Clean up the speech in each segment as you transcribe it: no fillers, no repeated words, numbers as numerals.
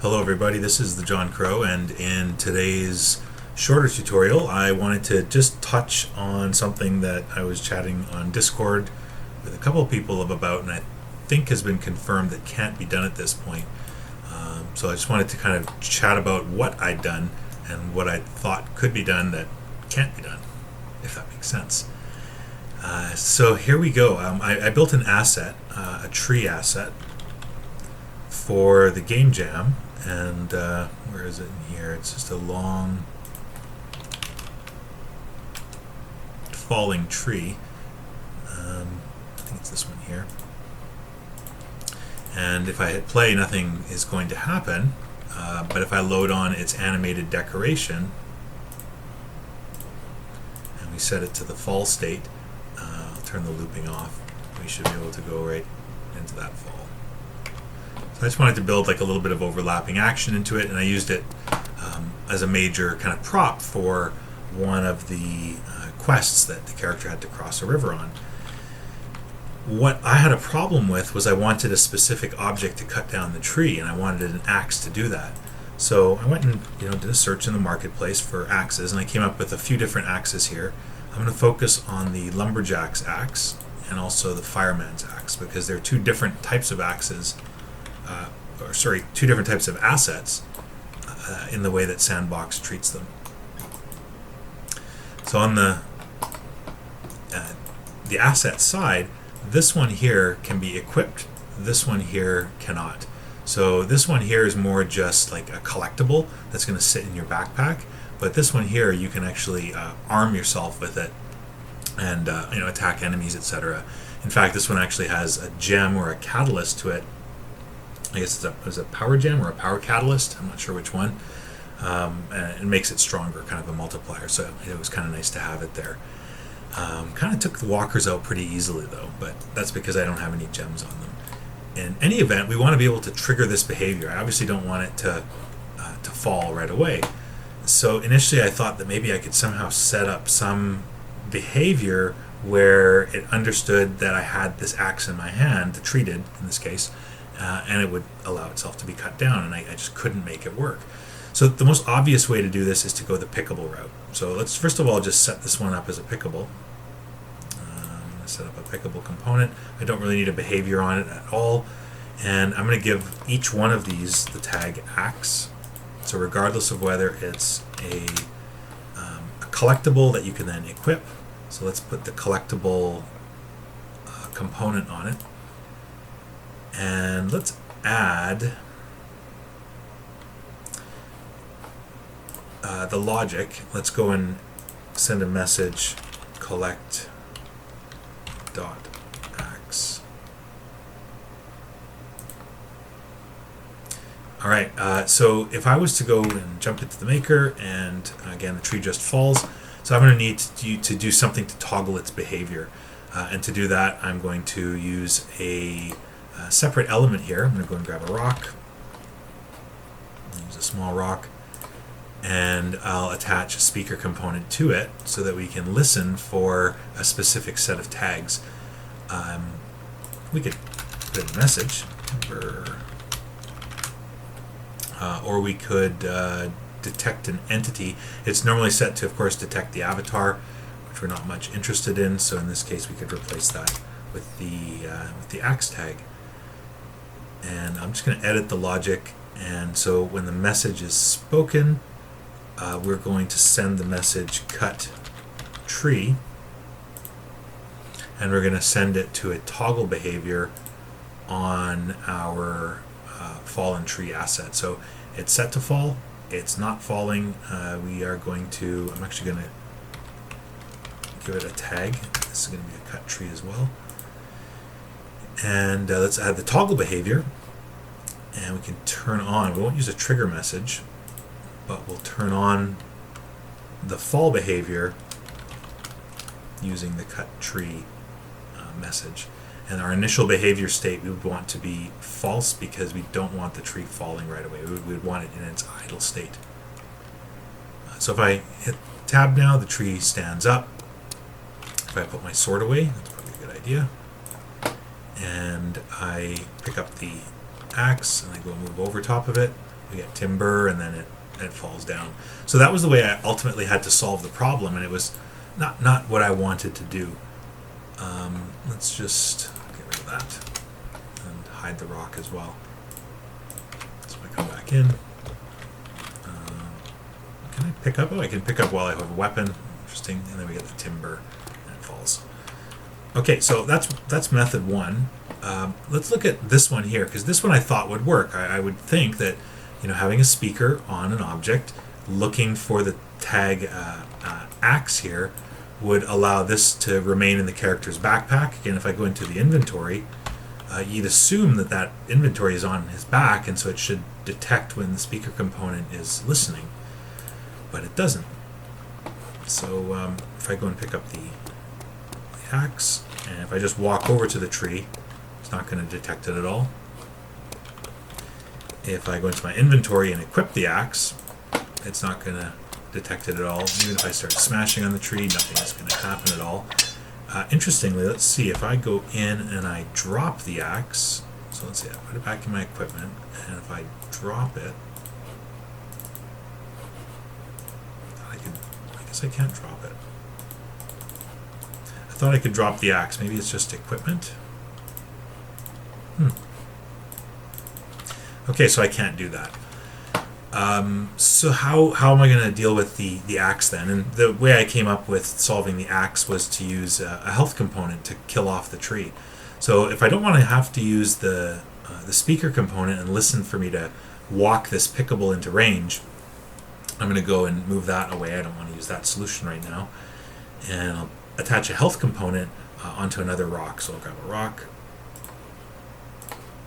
Hello everybody, this is the John Crow, and in today's shorter tutorial I wanted to just touch on something that I was chatting on Discord with a couple of people about, and I think has been confirmed that can't be done at this point. So I just wanted to kind of chat about what I'd done and what I thought could be done that can't be done, if that makes sense. So here we go. I built an asset, a tree asset, for the Game Jam, and where is it in here? It's just a long falling tree. I think it's this one here. And if I hit play, nothing is going to happen, but if I load on its animated decoration and we set it to the fall state, I'll turn the looping off, we should be able to go right into that fall. So I just wanted to build like a little bit of overlapping action into it, and I used it as a major kind of prop for one of the quests that the character had to cross a river on. What I had a problem with was I wanted a specific object to cut down the tree, and I wanted an axe to do that. So I went and did a search in the marketplace for axes, and I came up with a few different axes here. I'm going to focus on the lumberjack's axe and also the fireman's axe, because they're two different types of axes, two different types of assets in the way that Sandbox treats them. So on the asset side, this one here can be equipped, this one here cannot. So this one here is more just like a collectible that's going to sit in your backpack, but this one here you can actually arm yourself with it and attack enemies, etc. In fact, this one actually has a gem or a catalyst to it. I guess it's a power gem or a power catalyst, I'm not sure which one, and it makes it stronger, kind of a multiplier, so it was kind of nice to have it there. Kind of took the walkers out pretty easily though, but that's because I don't have any gems on them. In any event, we want to be able to trigger this behavior. I obviously don't want it to fall right away. So initially I thought that maybe I could somehow set up some behavior where it understood that I had this axe in my hand, treated in this case, and it would allow itself to be cut down, and I just couldn't make it work. So the most obvious way to do this is to go the pickable route. So let's first of all just set this one up as a pickable. Set up a pickable component. I don't really need a behavior on it at all, and I'm going to give each one of these the tag axe. So regardless of whether it's a collectible that you can then equip, so let's put the collectible component on it, and let's add the logic. Let's go and send a message collect dot axe. Alright, so if I was to go and jump into the maker, and again the tree just falls, so I'm going to need to do something to toggle its behavior, and to do that I'm going to use a separate element here. I'm going to go and grab a rock, use a small rock, and I'll attach a speaker component to it so that we can listen for a specific set of tags. We could put in a message, or we could detect an entity. It's normally set to, of course, detect the avatar, which we're not much interested in, so in this case we could replace that with the axe tag. And I'm just going to edit the logic, and so when the message is spoken, we're going to send the message cut tree, and we're going to send it to a toggle behavior on our fallen tree asset. So it's set to fall, it's not falling. We are going to, I'm actually going to give it a tag. This is going to be a cut tree as well. And let's add the toggle behavior, and we can turn on, we won't use a trigger message, but we'll turn on the fall behavior using the cut tree message. And our initial behavior state we would want to be false, because we don't want the tree falling right away. We would want it in its idle state. So if I hit tab now, the tree stands up. If I put my sword away, that's probably a good idea. And I pick up the axe and I go move over top of it, we get timber, and then it falls down. So that was the way I ultimately had to solve the problem, and it was not what I wanted to do. Let's just get rid of that and hide the rock as well. So if I come back in, can I pick up? Oh, I can pick up while I have a weapon. Interesting. And then we get the timber, and it falls. Okay, so that's method one. Let's look at this one here, because this one I thought would work. I would think that, having a speaker on an object, looking for the tag axe here, would allow this to remain in the character's backpack. Again, if I go into the inventory, you'd assume that inventory is on his back, and so it should detect when the speaker component is listening, but it doesn't. So if I go and pick up the axe, and if I just walk over to the tree, it's not going to detect it at all. If I go into my inventory and equip the axe, it's not going to detect it at all. Even if I start smashing on the tree, nothing is going to happen at all. Interestingly, let's see, if I go in and I drop the axe, so let's see, I put it back in my equipment, and if I drop it, I guess I can't drop it. I thought I could drop the axe. Maybe it's just equipment. Okay, so I can't do that. So how am I going to deal with the axe then? And the way I came up with solving the axe was to use a health component to kill off the tree. So if I don't want to have to use the speaker component and listen for me to walk this pickable into range, I'm going to go and move that away. I don't want to use that solution right now. And I'll attach a health component onto another rock. So I'll grab a rock.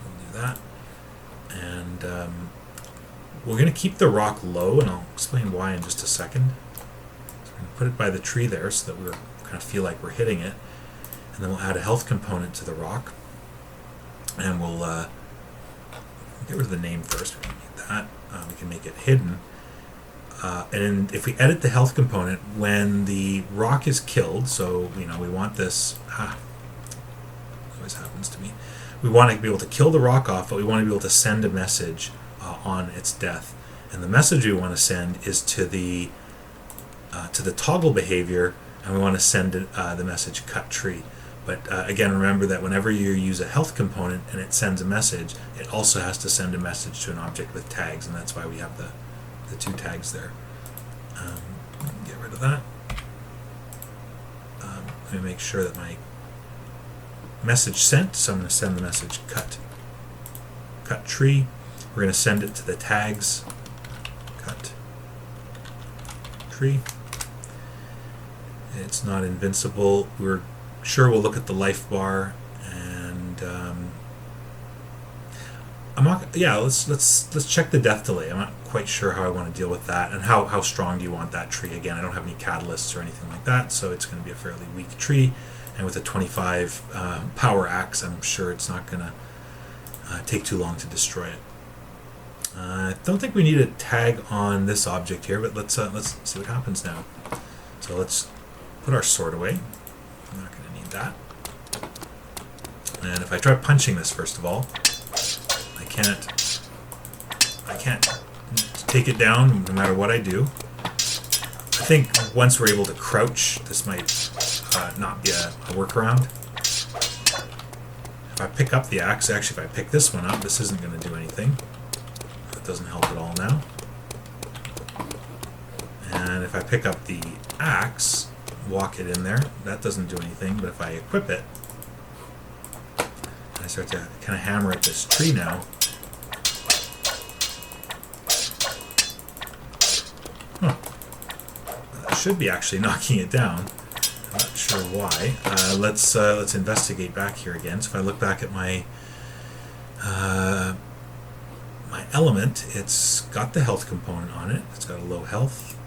We'll do that. And we're going to keep the rock low, and I'll explain why in just a second. So we're going to put it by the tree there so that we kind of feel like we're hitting it. And then we'll add a health component to the rock. And we'll get rid of the name first. We don't need that. We can make it hidden. And if we edit the health component, when the rock is killed, so we want this, it always happens to me. We want to be able to kill the rock off, but we want to be able to send a message on its death. And the message we want to send is to the toggle behavior, and we want to send the message cut tree. But again, remember that whenever you use a health component and it sends a message, it also has to send a message to an object with tags, and that's why we have the two tags there. Get rid of that. Let me make sure that my message sent, so I'm going to send the message cut tree. We're going to send it to the tags cut tree. It's not invincible. We're sure we'll look at the life bar, and let's check the death delay. I'm not quite sure how I want to deal with that, and how strong do you want that tree. Again, I don't have any catalysts or anything like that, so it's going to be a fairly weak tree. And with a 25 power axe, I'm sure it's not going to take too long to destroy it. I don't think we need a tag on this object here, but let's see what happens now. So let's put our sword away. I'm not going to need that. And if I try punching this, first of all, I can't take it down no matter what I do. I think once we're able to crouch, this might not be a workaround. If I pick up the axe, actually if I pick this one up, this isn't going to do anything. That doesn't help at all now. And if I pick up the axe, walk it in there, that doesn't do anything. But if I equip it, and I start to kind of hammer at this tree now, that should be actually knocking it down. I'm not sure why. Let's investigate back here again. So if I look back at my my element, it's got the health component on it. It's got a low health.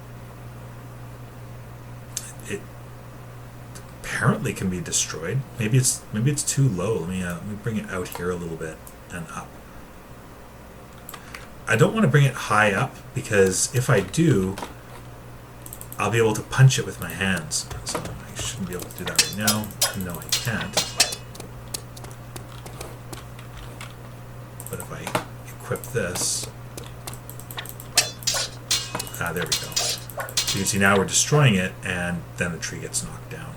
It apparently can be destroyed. Maybe it's too low. Let me bring it out here a little bit and up. I don't want to bring it high up, because if I do, I'll be able to punch it with my hands. So I shouldn't be able to do that right now. No, I can't. But if I equip this, There we go. So you can see now we're destroying it, and then the tree gets knocked down.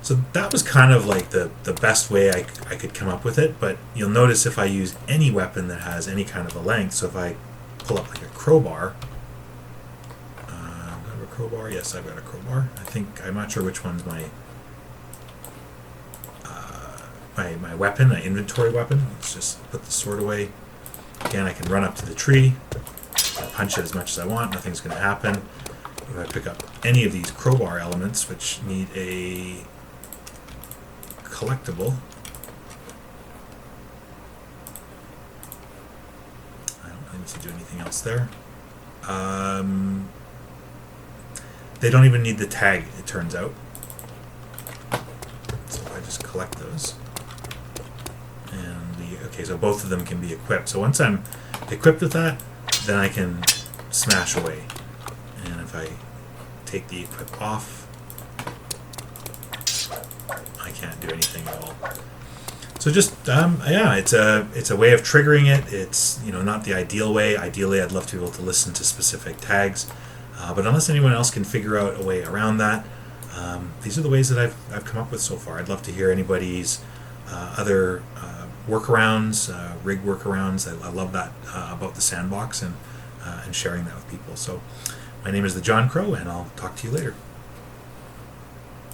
So that was kind of like the best way I could come up with it, but you'll notice if I use any weapon that has any kind of a length, so if I pull up like a crowbar, do I have a crowbar? Yes, I've got a crowbar. I'm not sure which one's my my weapon, my inventory weapon. Let's just put the sword away. Again, I can run up to the tree, punch it as much as I want, nothing's going to happen. If I pick up any of these crowbar elements, which need a collectible, I don't really need to do anything else there. They don't even need the tag, it turns out. So if I just collect those, and okay, so both of them can be equipped. So once I'm equipped with that, then I can smash away. And if I take the equip off, I can't do anything at all. So just yeah, it's a way of triggering it. It's not the ideal way. Ideally, I'd love to be able to listen to specific tags, but unless anyone else can figure out a way around that, these are the ways that I've come up with so far. I'd love to hear anybody's other workarounds, rig workarounds. I love that about the Sandbox and sharing that with people. So my name is the John Crow, and I'll talk to you later.